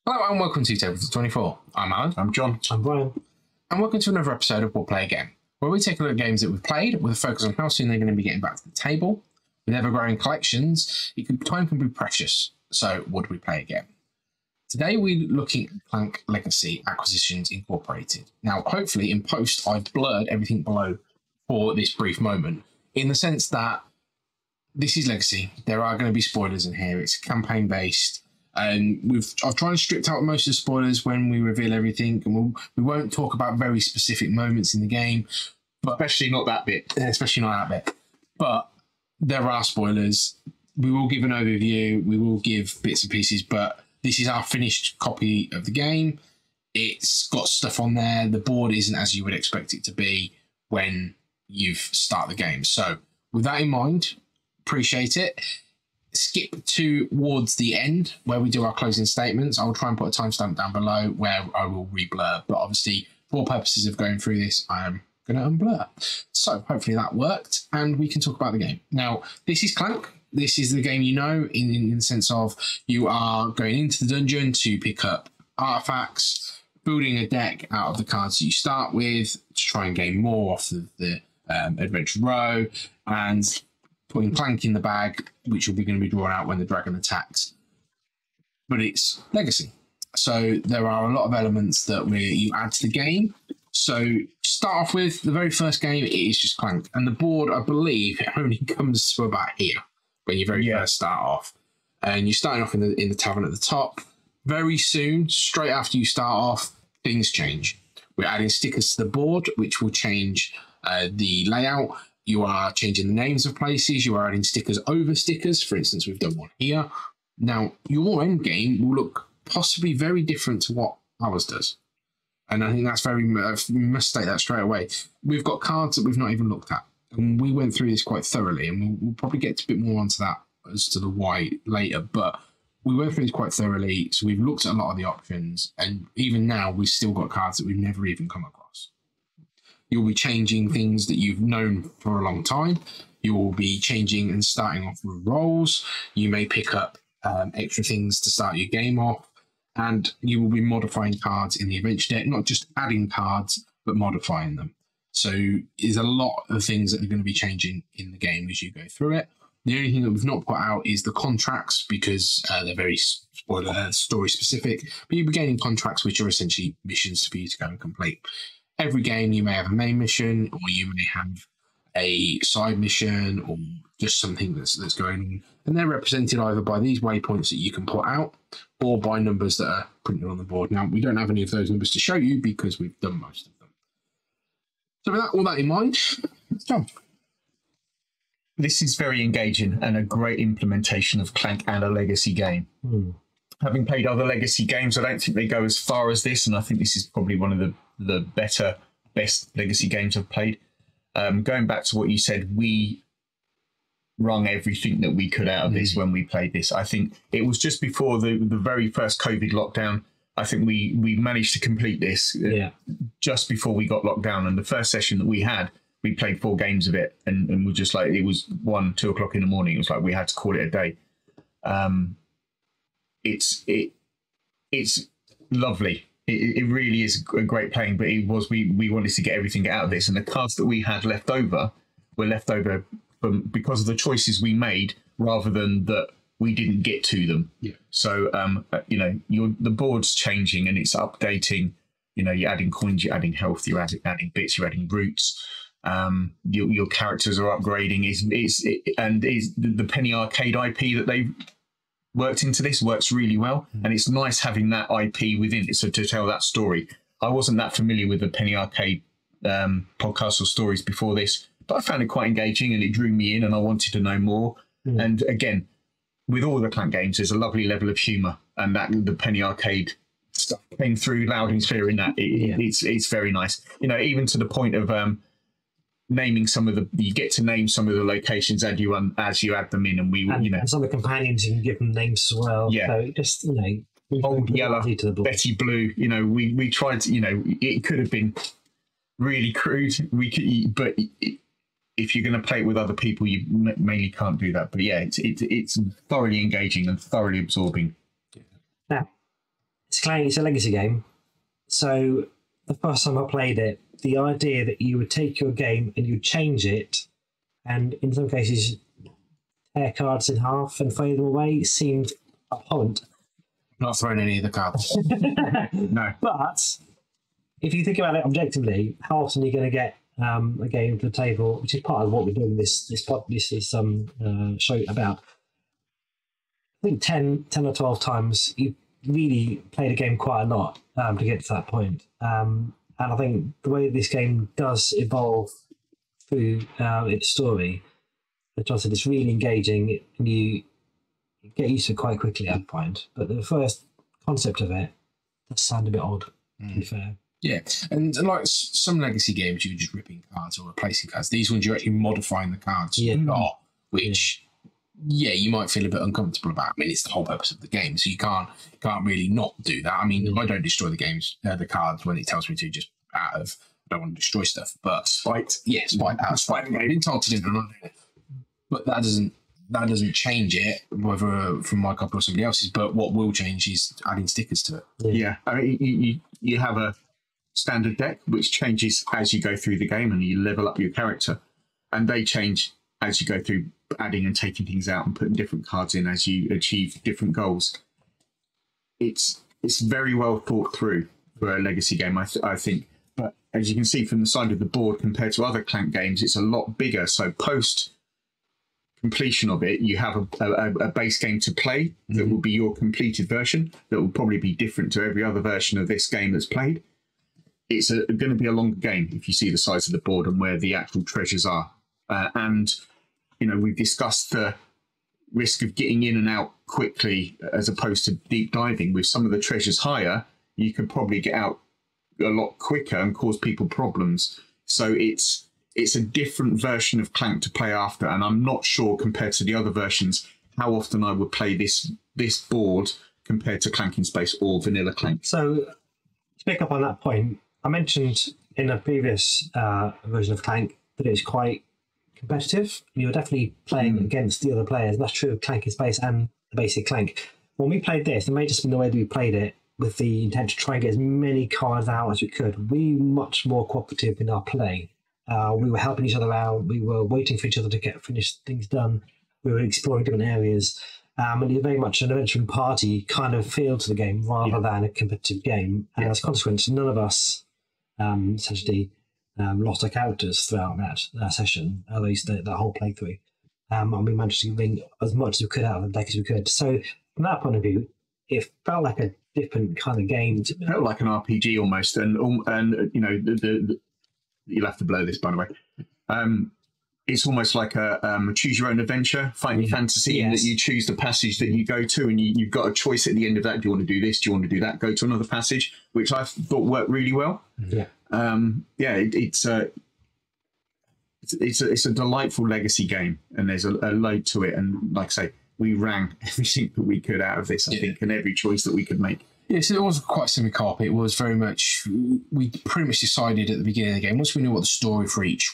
Hello and welcome to Tabletop 24. I'm Alan. I'm John. I'm Brian. And welcome to another episode of We'll Play Again, where we take a look at games that we've played with a focus on how soon they're going to be getting back to the table. With ever-growing collections, time can be precious, so would we play again? Today we're looking at Clank Legacy Acquisitions Incorporated. Now, hopefully in post I've blurred everything below for this brief moment, in the sense that this is Legacy. There are going to be spoilers in here. It's campaign-based. And I've tried to strip out most of the spoilers when we reveal everything, and we won't talk about very specific moments in the game, but Especially not that bit. But there are spoilers. We will give an overview. We will give bits and pieces, but this is our finished copy of the game. It's got stuff on there. The board isn't as you would expect it to be when you've started the game. So with that in mind, appreciate it. Skip towards the end where we do our closing statements. I'll try and put a timestamp down below where I will re-blur, but obviously for purposes of going through this, I am going to unblur. So hopefully that worked and we can talk about the game. Now, this is Clank. This is the game you know in the sense of you are going into the dungeon to pick up artifacts, building a deck out of the cards that you start with to try and gain more off of the adventure row, and putting Clank in the bag, which will be going to be drawn out when the dragon attacks. But it's Legacy. So there are a lot of elements that you add to the game. So start off with the very first game, it is just Clank. And the board, I believe, it only comes to about here when you first start off. And you're starting off in the tavern at the top. Very soon, straight after you start off, things change. We're adding stickers to the board, which will change the layout. You are changing the names of places. You are adding stickers over stickers. For instance, we've done one here. Now, your end game will look possibly very different to what ours does. And I think that's we must state that straight away. We've got cards that we've not even looked at. And we went through this quite thoroughly. And we'll probably get a bit more onto that as to the why later. But we went through this quite thoroughly. So we've looked at a lot of the options. And even now, we've still got cards that we've never even come across. You'll be changing things that you've known for a long time. You will be changing and starting off with rolls. You may pick up extra things to start your game off. And you will be modifying cards in the adventure deck, not just adding cards, but modifying them. So there's a lot of things that are going to be changing in the game as you go through it. The only thing that we've not put out is the contracts, because they're very story specific. But you'll be gaining contracts, which are essentially missions for you to go and complete. Every game you may have a main mission, or you may have a side mission, or just something that's going on. And they're represented either by these waypoints that you can put out, or by numbers that are printed on the board. Now, we don't have any of those numbers to show you because we've done most of them. So with all that in mind, let's jump. This is very engaging and a great implementation of Clank and a Legacy game. Having played other Legacy games, I don't think they go as far as this, and I think this is probably one of the best Legacy games I've played. Going back to what you said, we wrung everything that we could out of this when we played this. I think it was just before the very first COVID lockdown. I think we managed to complete this just before we got locked down. And the first session that we had, we played 4 games of it, and we just like, it was 1-2 o'clock in the morning. It was like we had to call it a day. It's lovely. It really is a great playing, but we wanted to get everything out of this, and the cards that we had left over were left over because of the choices we made, rather than that we didn't get to them. Yeah. So the board's changing and it's updating. You're adding coins, you're adding health, you're adding bits, you're adding roots. Your characters are upgrading. The Penny Arcade IP that they've worked into this works really well, and it's nice having that IP within it, so to tell that story. I wasn't that familiar with the Penny Arcade podcasts or stories before this, but I found it quite engaging and it drew me in and I wanted to know more. And again, with all the Clank games, there's a lovely level of humour, and that the Penny Arcade stuff came through loud and clear in that. It's very nice. Even to the point of naming you get to name some of the locations as you add them in, and some of the companions you can give them names as well. Yeah. So it just Old Yeller, Betty Blue. We tried to. It could have been really crude. But if you're going to play it with other people, you mainly can't do that. But yeah, it's thoroughly engaging and thoroughly absorbing. Now, it's a legacy game. So the first time I played it, the idea that you would take your game and you change it, and in some cases tear cards in half and throw them away, seemed abhorrent. Not throwing any of the cards. No. But if you think about it objectively, how often are you going to get a game to the table, which is part of what we're doing this show about? I think 10 or 12 times you really played a game quite a lot to get to that point. And I think the way this game does evolve through its story, as John said, it's really engaging, and you get used to it quite quickly, I find. But the first concept of it does sound a bit odd, to be fair. Yeah, and like some legacy games, you're just ripping cards or replacing cards. These ones, you're actually modifying the cards you've got, which, you might feel a bit uncomfortable about. I mean, it's the whole purpose of the game, so you can't really not do that. I mean, I don't destroy the cards when it tells me to, just out of, I don't want to destroy stuff, but spite. Yeah, spite, out of spite. I've been told to do it, but that doesn't change it, whether from my copy or somebody else's. But what will change is adding stickers to it. Yeah, I mean, you have a standard deck which changes as you go through the game, and you level up your character, and they change as you go through adding and taking things out and putting different cards in as you achieve different goals. It's very well thought through for a legacy game, I think. But as you can see from the side of the board, compared to other Clank games, it's a lot bigger. So post completion of it, you have a base game to play that will be your completed version, that will probably be different to every other version of this game that's played. It's going to be a longer game if you see the size of the board and where the actual treasures are. And, we've discussed the risk of getting in and out quickly as opposed to deep diving. With some of the treasures higher, you could probably get out a lot quicker and cause people problems. So it's a different version of Clank to play after. And I'm not sure, compared to the other versions, how often I would play this board compared to Clank in Space or Vanilla Clank. So to pick up on that point, I mentioned in a previous version of Clank that it was quite competitive. You were definitely playing against the other players. And that's true of Clank in Space and the basic Clank. When we played this, it may just been the way that we played it with the intent to try and get as many cards out as we could. We were much more cooperative in our play. We were helping each other out. We were waiting for each other to finish things done. We were exploring different areas. And it was very much an adventure and party kind of feel to the game rather than a competitive game. And as a consequence, none of us essentially lost our characters throughout that session, at least that whole playthrough. And we managed to bring as much as we could out of the deck as we could. So from that point of view, it felt like a different kind of game. It felt like an RPG almost. And you'll have to blow this, by the way. It's almost like a choose your own adventure, fighting fantasy, in that you choose the passage that you go to, and you've got a choice at the end of that. Do you want to do this? Do you want to do that? Go to another passage, which I thought worked really well. It's a delightful legacy game, and there's a load to it. And like I say, we wrang everything that we could out of this, I think, and every choice that we could make. Yes, it was quite semi-carp. It was very much, we pretty much decided at the beginning of the game, once we knew what the story for each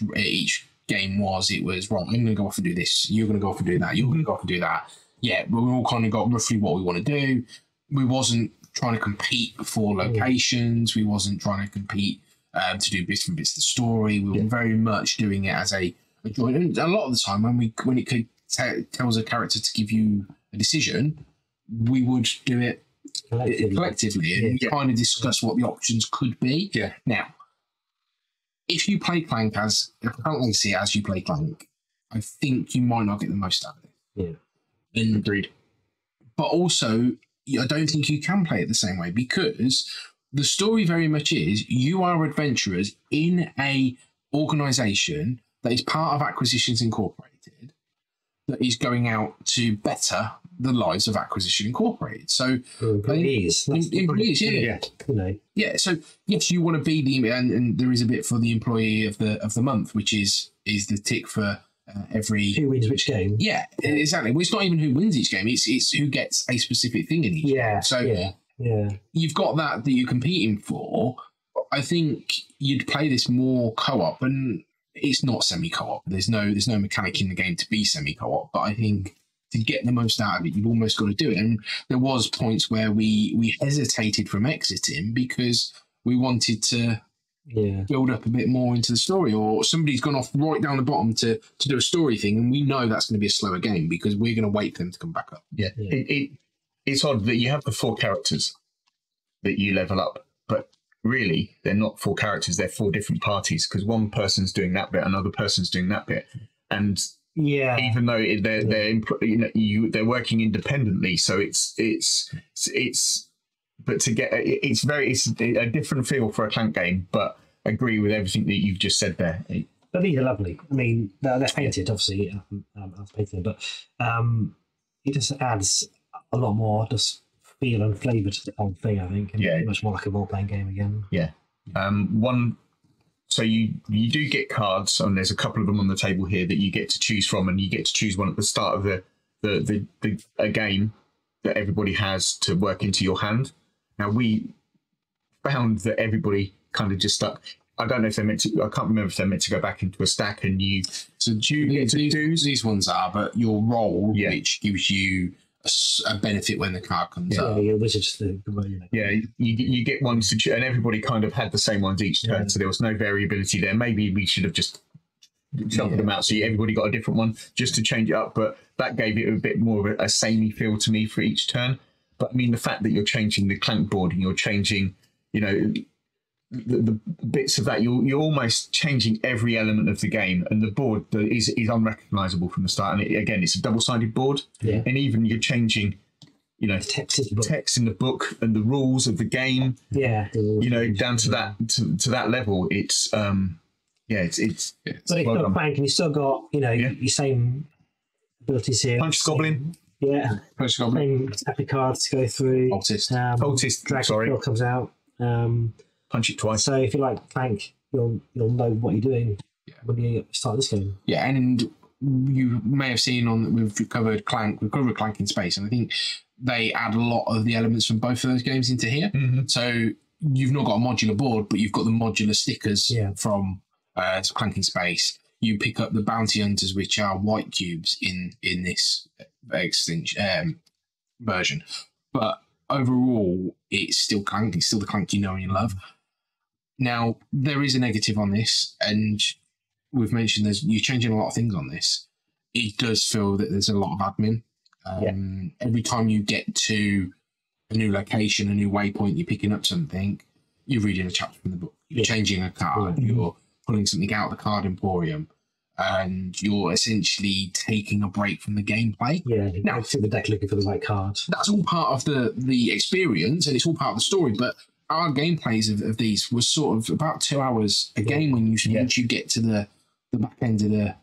game was, it was, right, I'm going to go off and do this, you're going to go off and do that, you're going to go off and do that. Yeah, but we all kind of got roughly what we want to do. We wasn't trying to compete for locations. We wasn't trying to compete to do different bits of the story. We were very much doing it as a joint. And a lot of the time, when it could tells a character to give you a decision, we would do it collectively, and we kind of discuss what the options could be. Now, if you play Clank as you play Clank, I think you might not get the most out of it. Agreed. But also, I don't think you can play it the same way, because the story very much is you are adventurers in a organisation that is part of Acquisitions Incorporated, that is going out to better the lives of Acquisition Incorporated. So employees, So yes, you want to be the, and there is a bit for the employee of the month, which is the tick for every who wins which game. Yeah, exactly. Well, it's not even who wins each game; it's who gets a specific thing in each game. So you've got that you're competing for. I think you'd play this more co-op, and it's not semi-co-op. There's no mechanic in the game to be semi-co-op. But I think to get the most out of it, you've almost got to do it. And there was points where we hesitated from exiting because we wanted to build up a bit more into the story, or somebody's gone off right down the bottom to do a story thing, and we know that's going to be a slower game because we're going to wait for them to come back up. Yeah. It's odd that you have the 4 characters that you level up, but really they're not 4 characters, they're 4 different parties, because one person's doing that bit, another person's doing that bit, and even though they're working independently, so it's but to get it's a different feel for a Clank game. But I agree with everything that you've just said there. But these are lovely. I mean, they're painted, obviously. I've painted them, but it just adds a lot more just feel and flavour to the whole thing, I think. And much more like a role-playing game again. Yeah. So you do get cards, and there's a couple of them on the table here that you get to choose from, and you get to choose one at the start of a game that everybody has to work into your hand. Now, we found that everybody kind of just stuck. I don't know if they're meant to. I can't remember if they're meant to go back into a stack, and you. So do you get to do these ones are, but your roll, which gives you a benefit when the card comes up. You get ones to choose, and everybody kind of had the same ones each turn, so there was no variability there. Maybe we should have just shuffled them out, so everybody got a different one just to change it up. But that gave it a bit more of a samey feel to me for each turn. But I mean, the fact that you're changing the Clank board and you're changing, the bits of that, you're almost changing every element of the game, and the board is unrecognisable from the start. And again, it's a double-sided board, and even you're changing, text in the book and the rules of the game. Down to that level. It's it's. But it's still Clank, and you still got your same abilities here. Punch Goblin. Punch Goblin. Happy cards to go through. Cultist. Dragon comes out. Punch it twice. So if you like Clank, you'll know what you're doing when you start this game. Yeah, and you may have seen we've covered Clank in Space, and I think they add a lot of the elements from both of those games into here. Mm-hmm. So you've not got a modular board, but you've got the modular stickers from Clank in Space. You pick up the bounty hunters, which are white cubes in this extinction version, but overall it's still Clank. It's still the Clank you know and you love. Now there is a negative on this, and we've mentioned you're changing a lot of things on this. It does feel that there's a lot of admin. Every time you get to a new location, a new waypoint, you're picking up something, you're reading a chapter from the book, you're changing a card, you're pulling something out of the card emporium, and you're essentially taking a break from the gameplay. Now through the deck looking for the right card. That's all part of the experience, and it's all part of the story. But our gameplays of these was sort of about 2 hours a game when once you get to the back end of the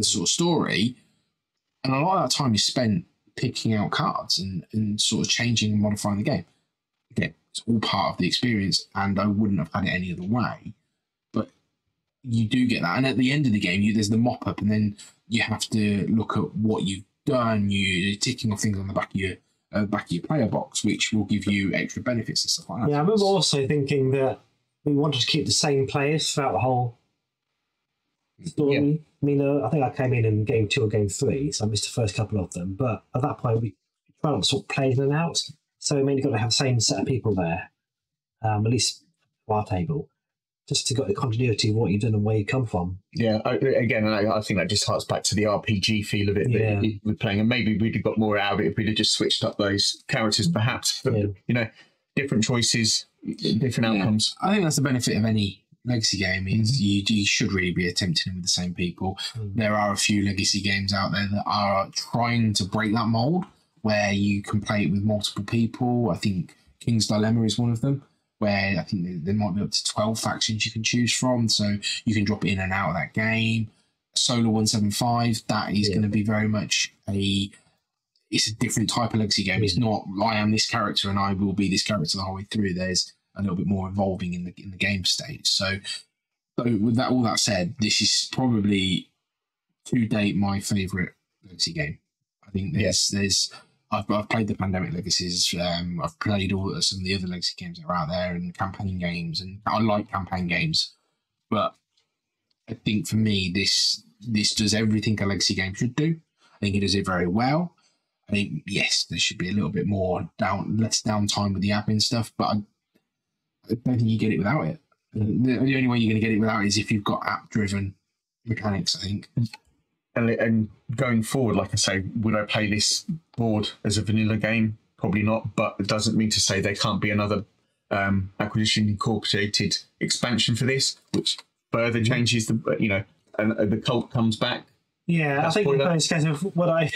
sort of story, and a lot of that time is spent picking out cards and sort of changing and modifying the game. Again, it's all part of the experience, and I wouldn't have had it any other way. But you do get that, and at the end of the game, there's the mop up, and then you have to look at what you've done. You're ticking off things on the back of your player box, which will give you extra benefits and stuff like that. Yeah, I remember also thinking that we wanted to keep the same players throughout the whole story. I mean, I think I came in game 2 or game 3, so I missed the first couple of them. But at that point, we tried to sort of play them out. So I mean, you've got to have the same set of people there, at least our table, just to get the continuity of what you've done and where you come from. Yeah, again, I think that just harks back to the RPG feel of it that we're playing. And maybe we'd have got more out of it if we'd have just switched up those characters, perhaps. But, different choices, different outcomes. I think that's the benefit of any legacy game is you should really be attempting with the same people. There are a few legacy games out there that are trying to break that mold where you can play it with multiple people. I think King's Dilemma is one of them, where I think there might be up to 12 factions you can choose from, so you can drop in and out of that game. Solar 175, that is going to be very much it's a different type of legacy game. It's not I am this character and I will be this character the whole way through. There's a little bit more evolving in the game state. So with all that said, this is probably to date my favourite legacy game. I think I've played the Pandemic Legacies. I've played some of the other legacy games that are out there and campaign games, and I like campaign games. But I think for me, this does everything a legacy game should do. I think it does it very well. I mean, yes, there should be a little bit less downtime with the admin stuff, but I don't think you get it without it. The only way you're going to get it without it is if you've got app-driven mechanics, I think. And going forward, like I say, would I play this board as a vanilla game? Probably not, but it doesn't mean to say there can't be another acquisition incorporated expansion for this, which further changes and the cult comes back. Yeah, I think in this case of would I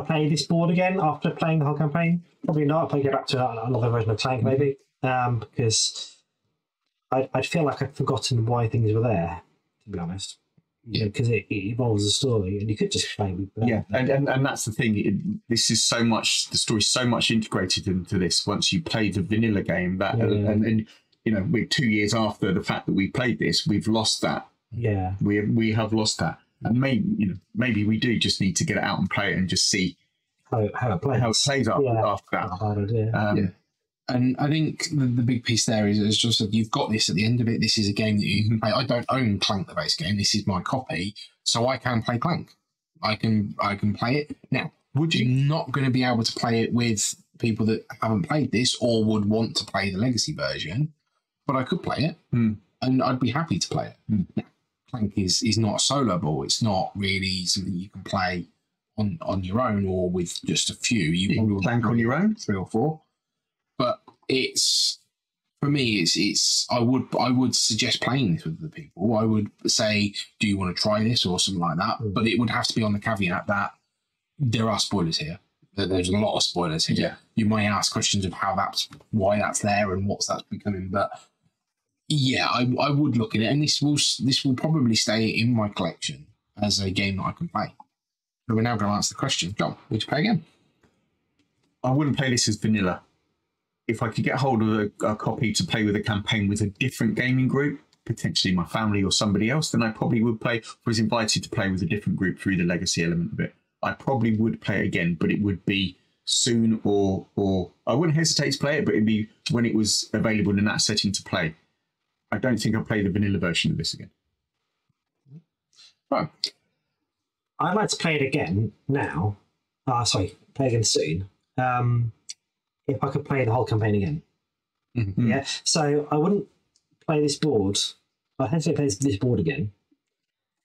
play this board again after playing the whole campaign? Probably not. I'd probably go back to another version of Clank maybe, because I'd feel like I'd forgotten why things were there, to be honest. Yeah, because it evolves the story, and you could just play with that. Yeah, and that's the thing. This is so much. The story's so much integrated into this. Once you play the vanilla game, and we're 2 years after the fact that we played this, we've lost that. Yeah, we have lost that, and maybe we do just need to get it out and play it and just see how it plays. After that. And I think the big piece there is just that you've got this at the end of it. This is a game that you can play. I don't own Clank, the base game. This is my copy, so I can play Clank. I can play it. Now, would you not going to be able to play it with people that haven't played this or would want to play the legacy version? But I could play it, and I'd be happy to play it. Now, Clank is not a solo ball. It's not really something you can play on your own or with just a few. You probably would Clank on your own, 3 or 4. But it's for me. I would suggest playing this with other people. I would say, do you want to try this or something like that? But it would have to be on the caveat that there are spoilers here. There's a lot of spoilers here. Yeah. You may ask questions of why that's there and what's that's becoming. But yeah, I would look at it, and this will probably stay in my collection as a game that I can play. But we're now going to answer the question. John, would you play again? I wouldn't play this as vanilla. If I could get hold of a copy to play with a campaign with a different gaming group, potentially my family or somebody else, then I probably would play. If I was invited to play with a different group through the legacy element of it, I probably would play it again, but it would be soon or I wouldn't hesitate to play it, but it'd be when it was available in that setting to play. I don't think I'll play the vanilla version of this again. Right. I'd like to play it again now. Play again soon. If I could play the whole campaign again. Mm-hmm. Yeah. So I wouldn't play this board. I'd hesitate to play this board again.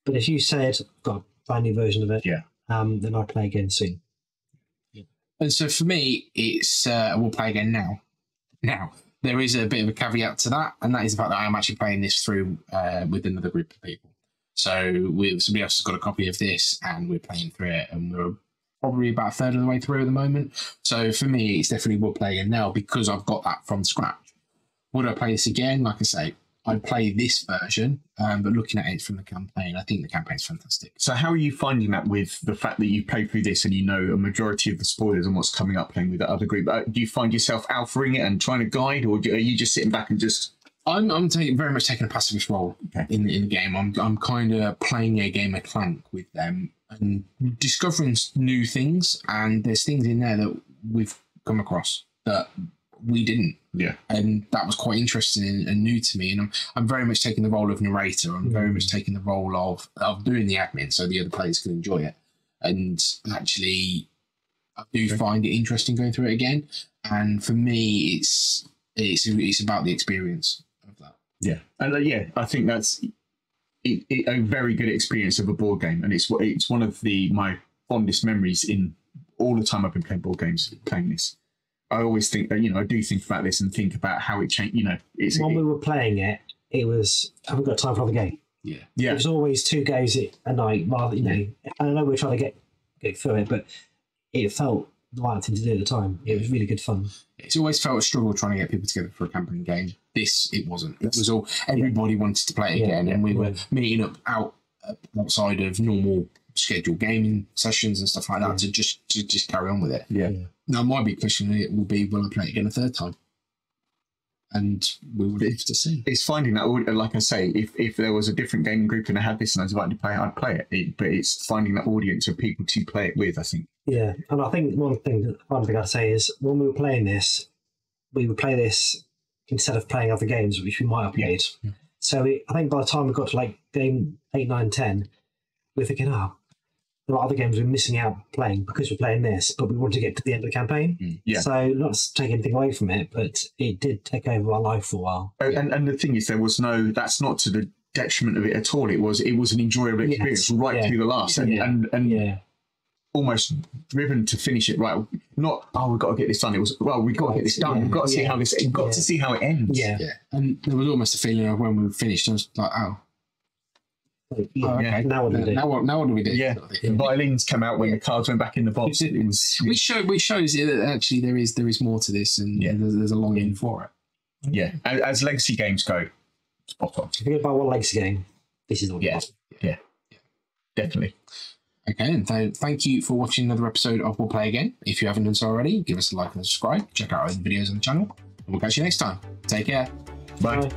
But if you said, I've got a brand new version of it, then I'd play again soon. Yeah. And so for me, it's we'll play again now. Now, there is a bit of a caveat to that, and that is the fact that I am actually playing this through with another group of people. So somebody else has got a copy of this, and we're playing through it, and we're probably about a third of the way through at the moment. So for me, it's definitely will play again now because I've got that from scratch. Would I play this again? Like I say, I'd play this version, but looking at it from the campaign, I think the campaign's fantastic. So how are you finding that with the fact that you've played through this and you know a majority of the spoilers and what's coming up playing with that other group? Do you find yourself alphaing it and trying to guide, or are you just sitting back and just... I'm very much taking a pacifist role in the game. I'm kind of playing a game of Clank with them and discovering new things, and there's things in there that we've come across that we didn't. Yeah. And that was quite interesting and new to me. And I'm very much taking the role of narrator. I'm very much taking the role of doing the admin so the other players can enjoy it. And actually, I do find it interesting going through it again. And for me, it's about the experience of that. Yeah. And I think that's a very good experience of a board game. And it's one of my fondest memories in all the time I've been playing board games, playing this. I always think, I do think about this and think about how it changed. When we were playing it, it was, haven't got time for another game. Yeah. It was always 2 games a night, rather, I know we're trying to get through it, but it felt the right thing to do at the time. It was really good fun. It's always felt a struggle trying to get people together for a campaign game. This, it wasn't. It was all, everybody wanted to play it again, and we were meeting up outside of normal scheduled gaming sessions and stuff like that to just carry on with it. Yeah. Now, my big question will be, will I play it again a third time? And we will live to see. It's finding that, like I say, if there was a different gaming group and I had this and I was about to play it, I'd play it. But it's finding that audience of people to play it with, I think. Yeah, and I think one thing I'd say is when we were playing this, we would play this instead of playing other games, which we might have played. Yeah. So I think by the time we got to like game 8, 9, 10, we're thinking, oh, there are other games we're missing out playing because we're playing this, but we want to get to the end of the campaign. Yeah. So not to take anything away from it, but it did take over our life for a while. And the thing is, that's not to the detriment of it at all. It was an enjoyable experience right through the last, and almost driven to finish it right. Not we've got to get this done. It was we've got to get this done. We've got to see how this. We've got to see how it ends. Yeah. And there was almost a feeling of when we finished, I was like, okay. Now what do we do? Now what do we do? Yeah. The violins come out when the cards went back in the box. It was which shows you that actually there is more to this, and there's a long end for it. Yeah. As legacy games go, spot on. Forget about what legacy game. This is the one. Yeah. Definitely. Okay, and thank you for watching another episode of We'll Play Again. If you haven't done so already, give us a like and a subscribe. Check out our other videos on the channel. And we'll catch you next time. Take care. Bye. Bye.